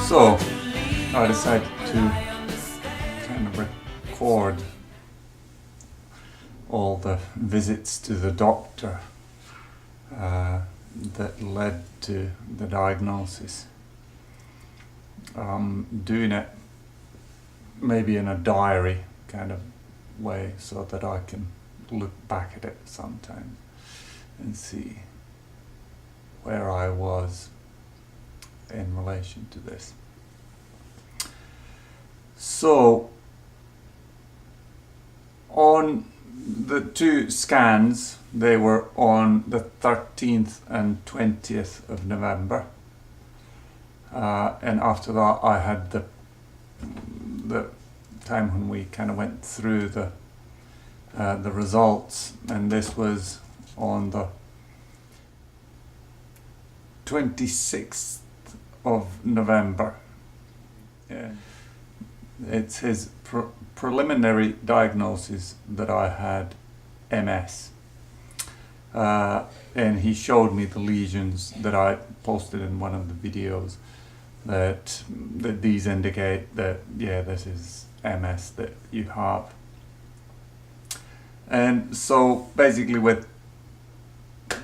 So I decided to kind of record all the visits to the doctor that led to the diagnosis. Doing it maybe in a diary kind of way so that I can look back at it sometime and see where I was in relation to this. So on the two scans, they were on the 13th and 20th of November, and after that I had the time when we kind of went through the results, and this was on the 26th of November. Yeah. It's his preliminary diagnosis that I had MS, and he showed me the lesions that I posted in one of the videos, that these indicate that, yeah, this is MS that you have. And so basically with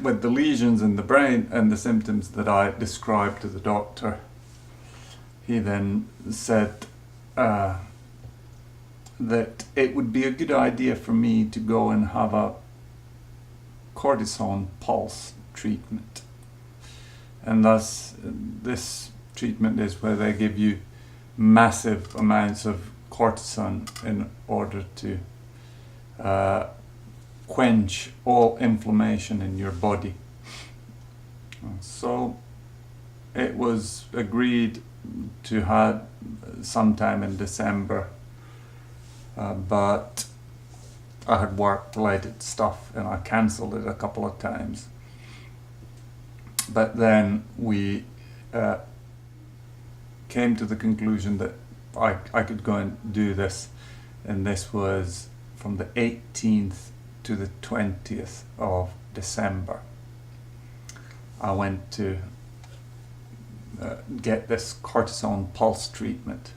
the lesions in the brain and the symptoms that I described to the doctor, he then said that it would be a good idea for me to go and have a cortisone pulse treatment. And thus this treatment is where they give you massive amounts of cortisone in order to quench all inflammation in your body. So it was agreed to have sometime in December, but I had work-related stuff and I cancelled it a couple of times. But then we came to the conclusion that I could go and do this, and this was from the 18th to the 20th of December. I went to get this cortisone pulse treatment.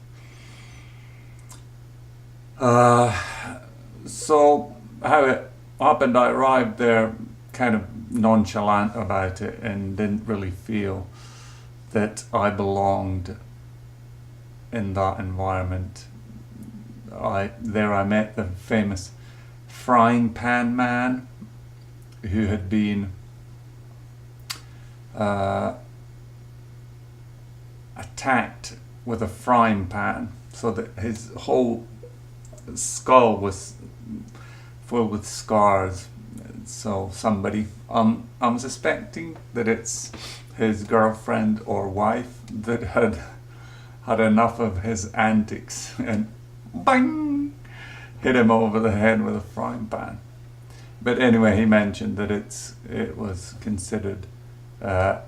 So how it happened, I arrived there kind of nonchalant about it and didn't really feel that I belonged in that environment. There I met the famous frying pan man, who had been attacked with a frying pan, so that his whole skull was full with scars. So somebody, I'm suspecting that it's his girlfriend or wife that had enough of his antics and bang, hit him over the head with a frying pan. But anyway, he mentioned that it was considered a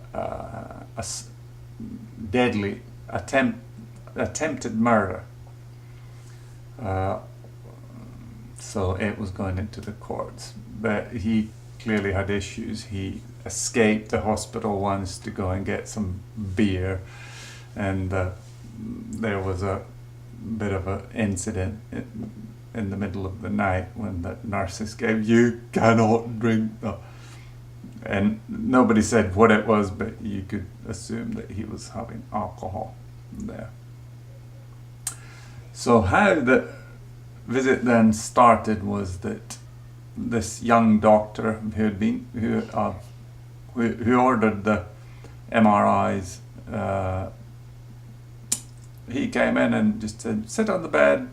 deadly attempted murder. So it was going into the courts. But he clearly had issues. He escaped the hospital once to go and get some beer, and there was a bit of an incident in the middle of the night when the nurses gave, "You cannot drink," and nobody said what it was, but you could assume that he was having alcohol there. So how the visit then started was that this young doctor who ordered the MRIs, he came in and just said, "Sit on the bed,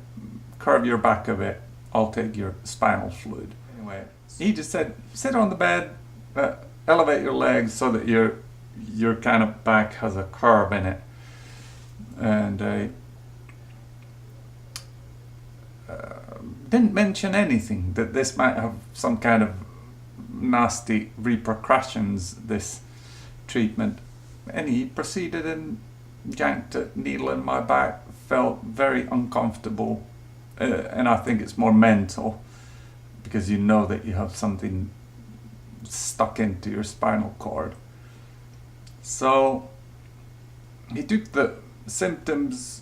curve your back a bit, I'll take your spinal fluid." Anyway, he just said, "Sit on the bed, elevate your legs so that your kind of back has a curve in it." And didn't mention anything that this might have some kind of nasty repercussions, this treatment. And he proceeded and yanked a needle in my back. Felt very uncomfortable, and I think it's more mental, because you know that you have something stuck into your spinal cord. So he took the symptoms,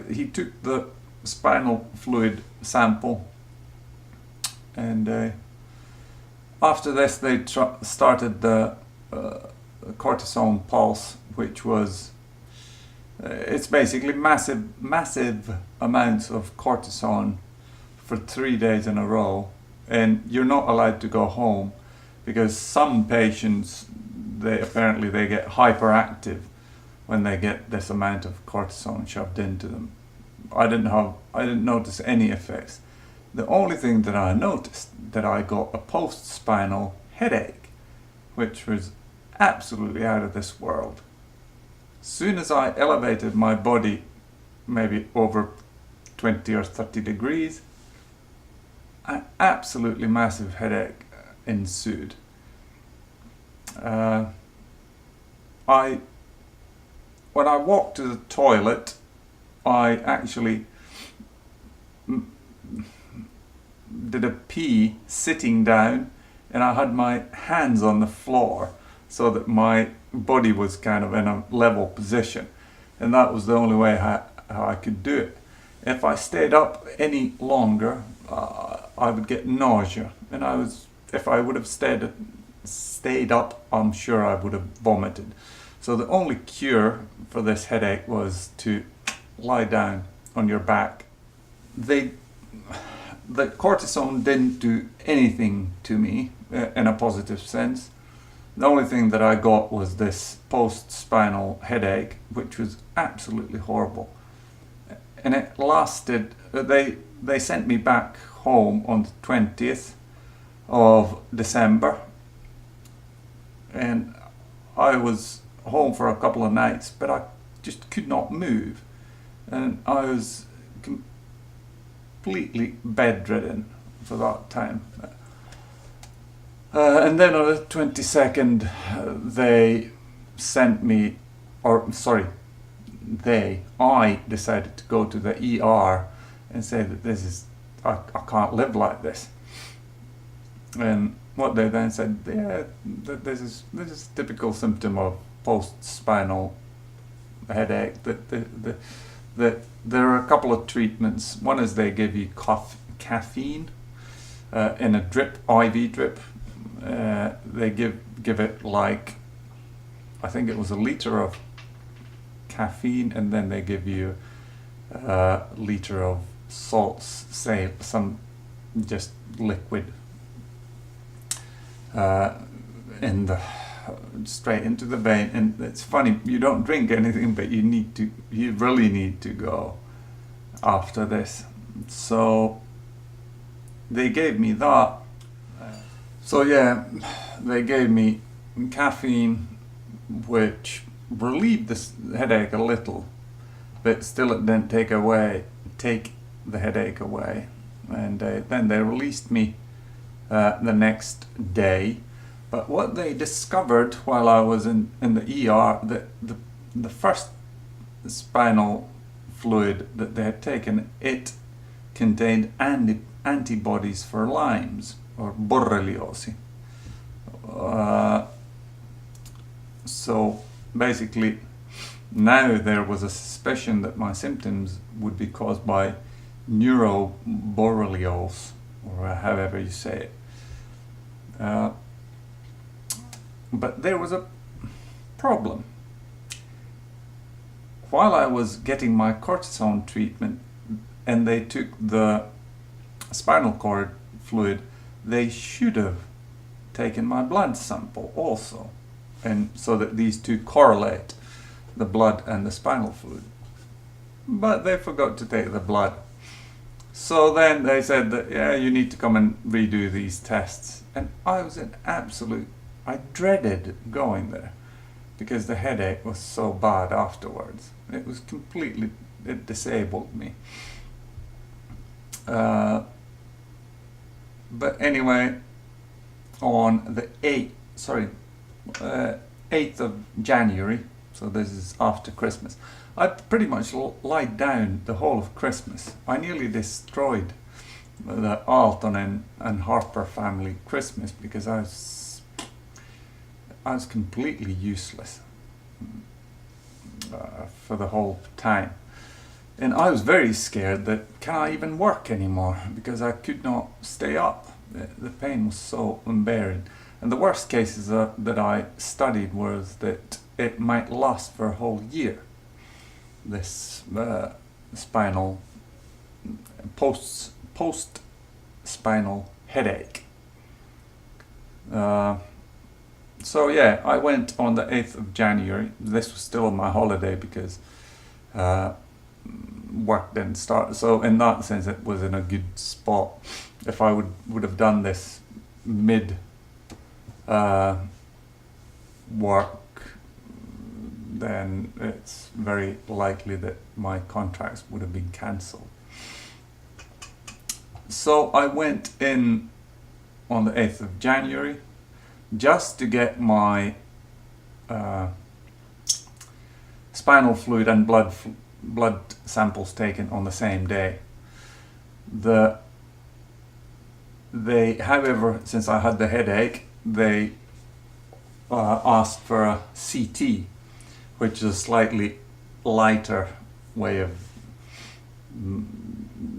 he took the spinal fluid sample, and after this they started the cortisone pulse, which was it's basically massive amounts of cortisone for 3 days in a row, and you're not allowed to go home because some patients they get hyperactive when they get this amount of cortisone shoved into them. I didn't notice any effects. The only thing that I noticed, that I got a post-spinal headache, which was absolutely out of this world. Soon as I elevated my body, maybe over 20 or 30 degrees, an absolutely massive headache ensued. When I walked to the toilet, I actually did a pee sitting down, and I had my hands on the floor so that my body was kind of in a level position, and that was the only way how I could do it. If I stayed up any longer, I would get nausea, and if I would have stayed up, I'm sure I would have vomited. So the only cure for this headache was to lie down on your back. The cortisone didn't do anything to me in a positive sense. The only thing that I got was this post-spinal headache, which was absolutely horrible. And it lasted, they sent me back home on the 20th of December. And I was home for a couple of nights, but I just could not move. And I was completely bedridden for that time. And then on the 22nd, I decided to go to the ER and say that I can't live like this. And what they then said, yeah, this is a typical symptom of post-spinal headache. That there are a couple of treatments. One is they give you caffeine in a drip, IV drip. They give it like, I think it was a liter of caffeine, and then they give you a liter of salts, say some just liquid, straight into the vein. And it's funny, you don't drink anything, but you really need to go after this. So they gave me that. So yeah, they gave me caffeine, which relieved this headache a little, but still it didn't take the headache away. And then they released me the next day. But what they discovered while I was in the ER, that the first spinal fluid that they had taken, it contained antibodies for Lyme's or borreliosis. So basically, now there was a suspicion that my symptoms would be caused by neuroborreliose, or however you say it. But there was a problem. While I was getting my cortisone treatment and they took the spinal cord fluid, they should have taken my blood sample also, and so that these two correlate, the blood and the spinal fluid. But they forgot to take the blood. So then they said that, yeah, you need to come and redo these tests. And I was I dreaded going there because the headache was so bad afterwards. It disabled me. But anyway, on the 8th of January, so this is after Christmas, I pretty much lied down the whole of Christmas. I nearly destroyed the Alton and Harper family Christmas because I was completely useless. for the whole time. And I was very scared that can I even work anymore, because I could not stay up. The pain was so unbearable. And the worst cases that I studied was that it might last for a whole year. This spinal post spinal headache. So yeah, I went on the 8th of January. This was still on my holiday because work didn't start. So in that sense, it was in a good spot. If I would have done this mid work, then it's very likely that my contracts would have been cancelled. So I went in on the 8th of January just to get my spinal fluid and blood samples taken on the same day. However, since I had the headache, they asked for a CT, which is a slightly lighter way of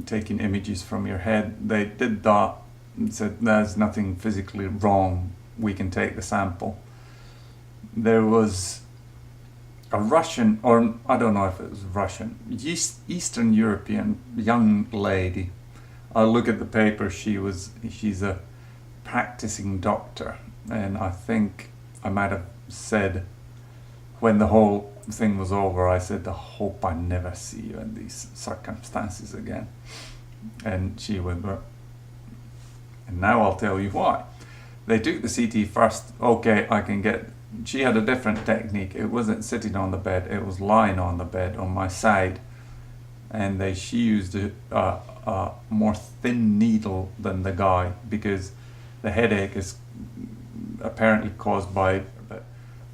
taking images from your head. They did that and said there's nothing physically wrong, we can take the sample. There was a Russian, or I don't know if it was Russian, Eastern European young lady. I look at the paper, she's a practicing doctor, and I think I might have said, when the whole thing was over, I said, I hope I never see you in these circumstances again. And she went, and now I'll tell you why. They took the CT first. Okay, I can get, she had a different technique. It wasn't sitting on the bed, it was lying on the bed on my side. And she used a more thin needle than the guy, because the headache is apparently caused by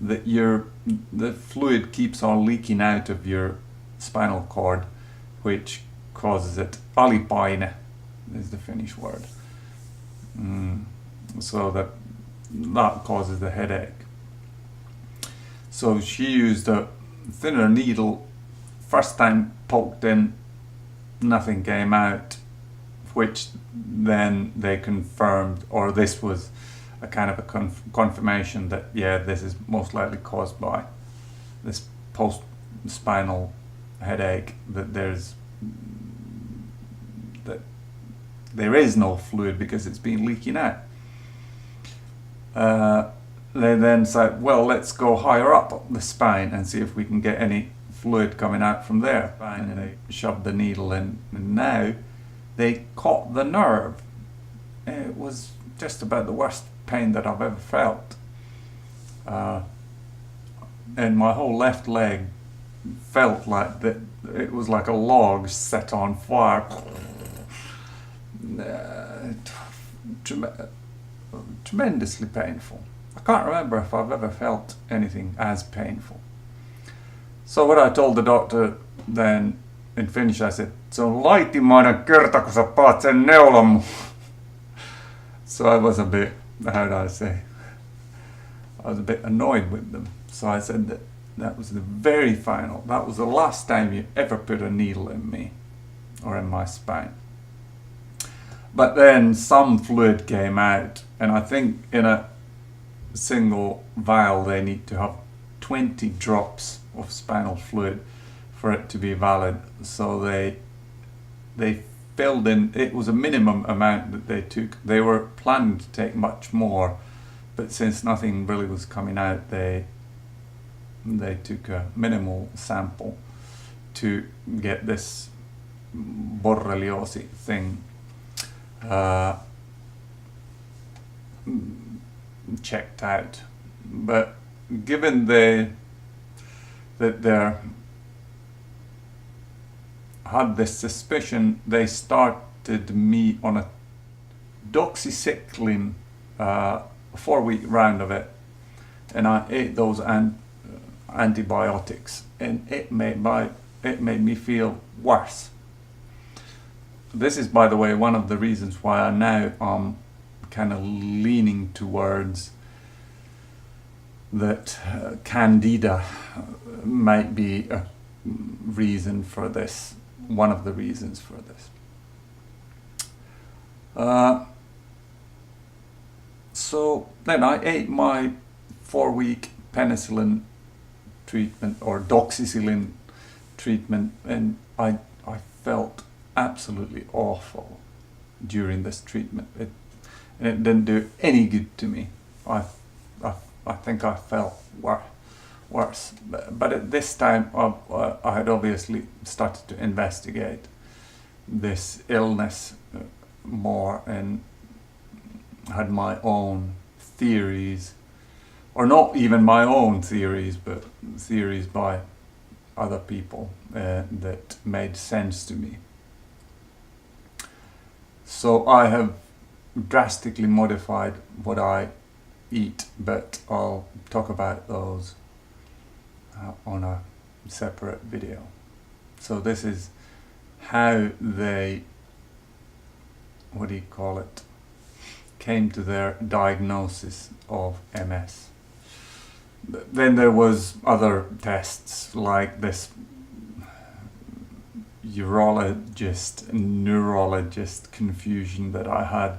the fluid keeps on leaking out of your spinal cord, which causes it. Alipaine is the Finnish word. So that causes the headache. So she used a thinner needle. First time poked in, nothing came out, which then they confirmed, or this was a kind of a confirmation that, yeah, this is most likely caused by this post-spinal headache, that there is no fluid because it's been leaking out. They then said, well, let's go higher up the spine and see if we can get any fluid coming out from there. And they shoved the needle in, and now they caught the nerve. It was just about the worst pain that I've ever felt. And my whole left leg felt like that. It was like a log set on fire. Tremendously painful. I can't remember if I've ever felt anything as painful. So what I told the doctor then in Finnish, I said, se on laitimainen kerta, kun sä paat sen neulan. So I was a bit, how do I say, I was a bit annoyed with them. So I said that was the very final, that was the last time you ever put a needle in me or in my spine. But then some fluid came out, and I think in a single vial they need to have 20 drops of spinal fluid for it to be valid. So they filled in, it was a minimum amount that they took. They were planning to take much more, but since nothing really was coming out, they took a minimal sample to get this borreliosi thing checked out. But given that they had this suspicion, they started me on a doxycycline 4-week round of it, and I ate those antibiotics, and it made me feel worse. This is, by the way, one of the reasons why I now am kind of leaning towards that candida might be a reason for this, one of the reasons for this. So then I ate my 4-week penicillin treatment or doxycycline treatment, and I felt absolutely awful during this treatment. It didn't do any good to me. I think I felt worse. But at this time I had obviously started to investigate this illness more and had my own theories, or not even my own theories, but theories by other people that made sense to me. So I have drastically modified what I eat, but I'll talk about those on a separate video. So this is how they, what do you call it, came to their diagnosis of MS. Then there was other tests like this neurologist confusion that I had,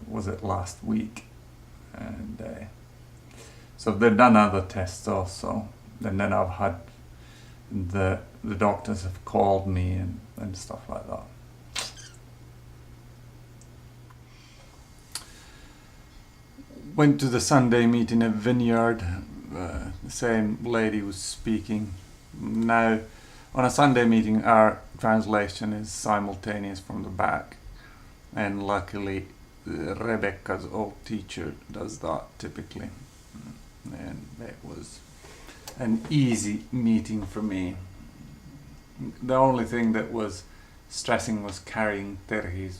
was it last week? And so they've done other tests also, and then I've had the doctors have called me and stuff like that. Went to the Sunday meeting at Vineyard. The same lady was speaking. Now, on a Sunday meeting, our translation is simultaneous from the back, and luckily Rebecca's old teacher does that typically, and it was an easy meeting for me. The only thing that was stressing was carrying Terhi's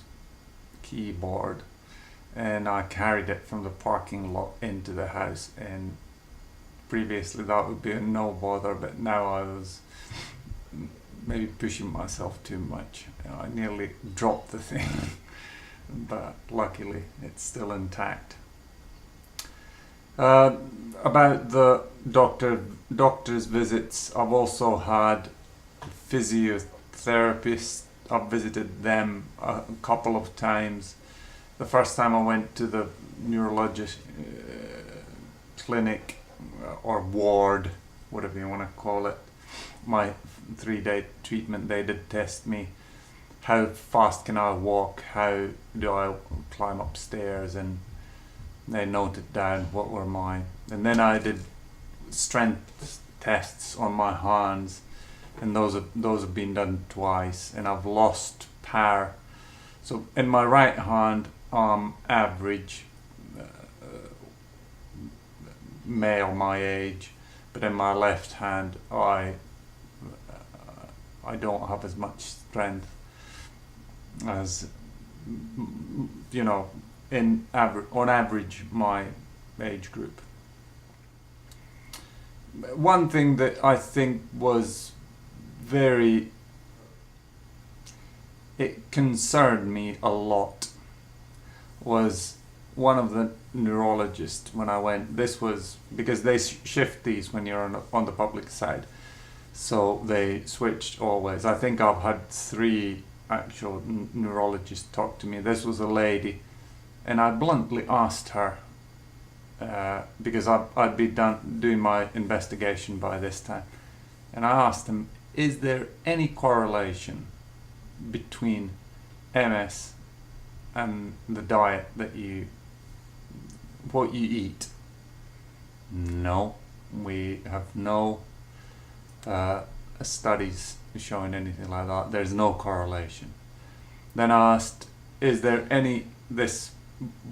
keyboard, and I carried it from the parking lot into the house, and previously that would be a no bother, but now I was maybe pushing myself too much. I nearly dropped the thing, but luckily it's still intact. About the doctor's visits, I've also had physiotherapists. I've visited them a couple of times. The first time I went to the neurologist clinic or ward, whatever you want to call it, my 3-day treatment, they did test me. How fast can I walk? How do I climb upstairs? And they noted down what were mine. And then I did strength tests on my hands, and those have been done twice, and I've lost power. So in my right hand, average male my age, but in my left hand I don't have as much strength as, you know, on average my age group. One thing that I think was it concerned me a lot was one of the neurologists when I went. This was because they shift these when you're on the public side, so they switched always. I think I've had 3 actual neurologists talk to me. This was a lady, and I bluntly asked her, because I'd be doing my investigation by this time, and I asked them, is there any correlation between MS and the diet that what you eat? No, we have no studies showing anything like that. There's no correlation. Then I asked, is there this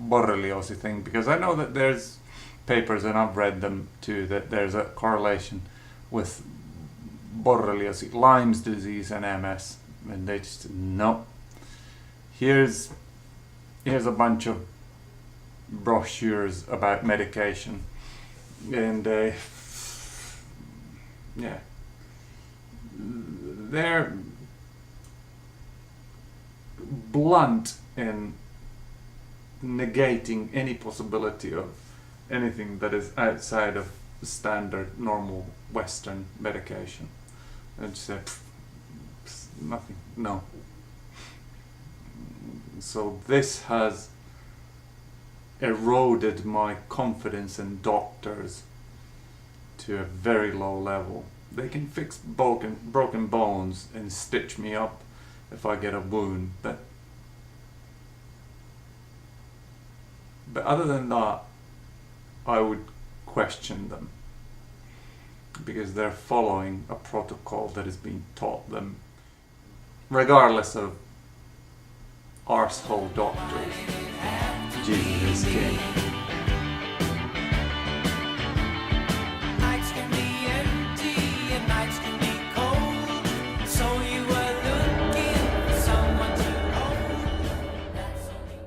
borreliosis thing? Because I know that there's papers, and I've read them too, that there's a correlation with borreliosis, Lyme's disease and MS, and they just said, no. Here's a bunch of brochures about medication, and yeah, they're blunt in negating any possibility of anything that is outside of standard normal Western medication. And just say nothing, no. So this has eroded my confidence in doctors to a very low level. They can fix broken bones and stitch me up if I get a wound, but other than that, I would question them, because they're following a protocol that has been taught them, regardless of arsehole doctors. Jesus is king.